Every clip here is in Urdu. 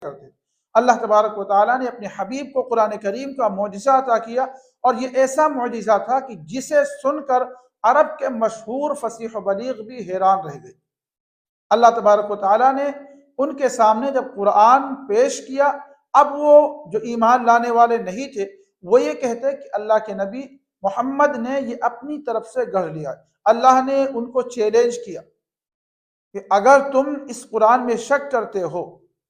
کرتے تھے۔ اللہ تبارک و تعالیٰ نے اپنے حبیب کو قرآن کریم کا معجزہ عطا کیا، اور یہ ایسا معجزہ تھا کہ جسے سن کر عرب کے مشہور فصیح و بلیغ بھی حیران رہ گئے۔ اللہ تبارک و تعالیٰ نے ان کے سامنے جب قرآن پیش کیا، اب وہ جو ایمان لانے والے نہیں تھے وہ یہ کہتے کہ اللہ کے نبی محمد نے یہ اپنی طرف سے گڑھ لیا۔ اللہ نے ان کو چیلنج کیا کہ اگر تم اس قرآن میں شک کرتے ہو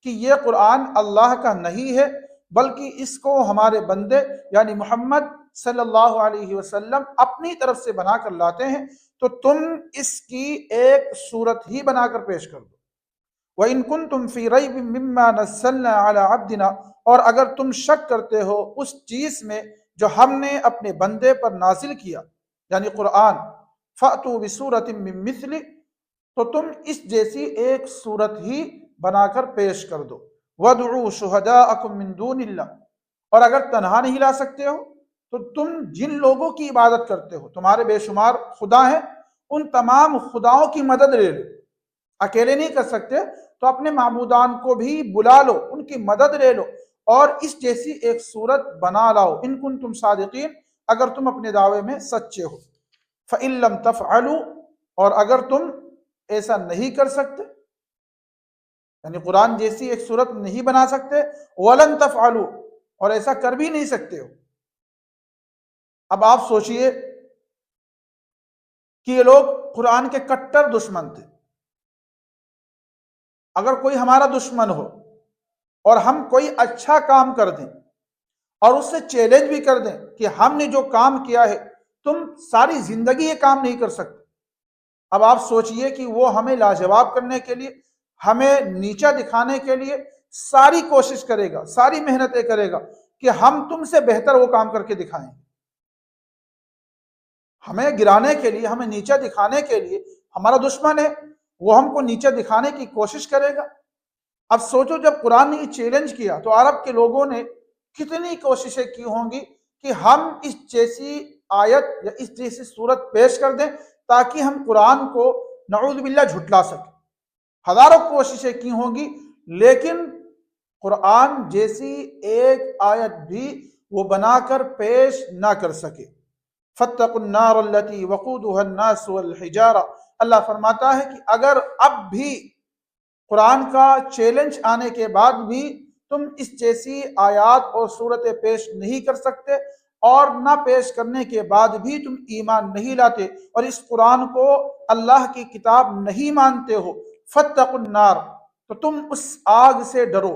کہ یہ قرآن اللہ کا نہیں ہے بلکہ اس کو ہمارے بندے یعنی محمد صلی اللہ علیہ وسلم اپنی طرف سے بنا کر لاتے ہیں، تو تم اس کی ایک صورت ہی بنا کر پیش کر دو۔ وَإِن كُنتُمْ فِي رَيْبٍ مِّمَّا نَزَّلْنَا عَلَىٰ عَبْدِنَا، اور اگر تم شک کرتے ہو اس چیز میں جو ہم نے اپنے بندے پر نازل کیا یعنی قرآن، فَأْتُوا بِسُورَةٍ مِّن مِّثْلِهِ، تو تم اس جیسی ایک صورت ہی بنا کر پیش کر دو۔ وَادْعُوا شُهَدَاءَكُم مِّن دُونِ اللَّهِ، اور اگر تنہا نہیں لا سکتے ہو تو تم جن لوگوں کی عبادت کرتے ہو، تمہارے بے شمار خدا ہیں، ان تمام خداؤں کی مدد لے لو۔ اکیلے نہیں کر سکتے تو اپنے معبودان کو بھی بلا لو، ان کی مدد لے لو اور اس جیسی ایک صورت بنا لاؤ، ان کنتم صادقین، اگر تم اپنے دعوے میں سچے ہو۔ فَإِن لَّمْ تَفْعَلُوا، اور اگر تم ایسا نہیں کر سکتے یعنی قرآن جیسی ایک صورت نہیں بنا سکتے، وَلَن تَفْعَلُوا، اور ایسا کر بھی نہیں سکتے ہو۔ اب آپ سوچئے کہ یہ لوگ قرآن کے کٹر دشمن تھے۔ اگر کوئی ہمارا دشمن ہو اور ہم کوئی اچھا کام کر دیں اور اس سے چیلنج بھی کر دیں کہ ہم نے جو کام کیا ہے تم ساری زندگی یہ کام نہیں کر سکتے، اب آپ سوچئے کہ وہ ہمیں لاجواب کرنے کے لیے، ہمیں نیچا دکھانے کے لیے ساری کوشش کرے گا، ساری محنتیں کرے گا کہ ہم تم سے بہتر وہ کام کر کے دکھائیں، ہمیں گرانے کے لیے، ہمیں نیچا دکھانے کے لیے۔ ہمارا دشمن ہے، وہ ہم کو نیچا دکھانے کی کوشش کرے گا۔ اب سوچو جب قرآن نے یہ چیلنج کیا تو عرب کے لوگوں نے کتنی کوششیں کی ہوں گی کہ ہم اس جیسی آیت یا اس جیسی صورت پیش کر دیں تاکہ ہم قرآن کو نعوذ باللہ جھٹلا سکیں۔ ہزاروں کوششیں کی ہوں گی لیکن قرآن جیسی ایک آیت بھی وہ بنا کر پیش نہ کر سکے۔ فَاتَّقُوا النَّارَ الَّتِي وَقُودُهَا النَّاسُ وَالْحِجَارَةُ، اللہ فرماتا ہے کہ اگر اب بھی قرآن کا چیلنج آنے کے بعد بھی تم اس جیسی آیات اور صورتیں پیش نہیں کر سکتے اور نہ پیش کرنے کے بعد بھی تم ایمان نہیں لاتے اور اس قرآن کو اللہ کی کتاب نہیں مانتے ہو، فَاتَّقُوا النَّارَ، تو تم اس آگ سے ڈرو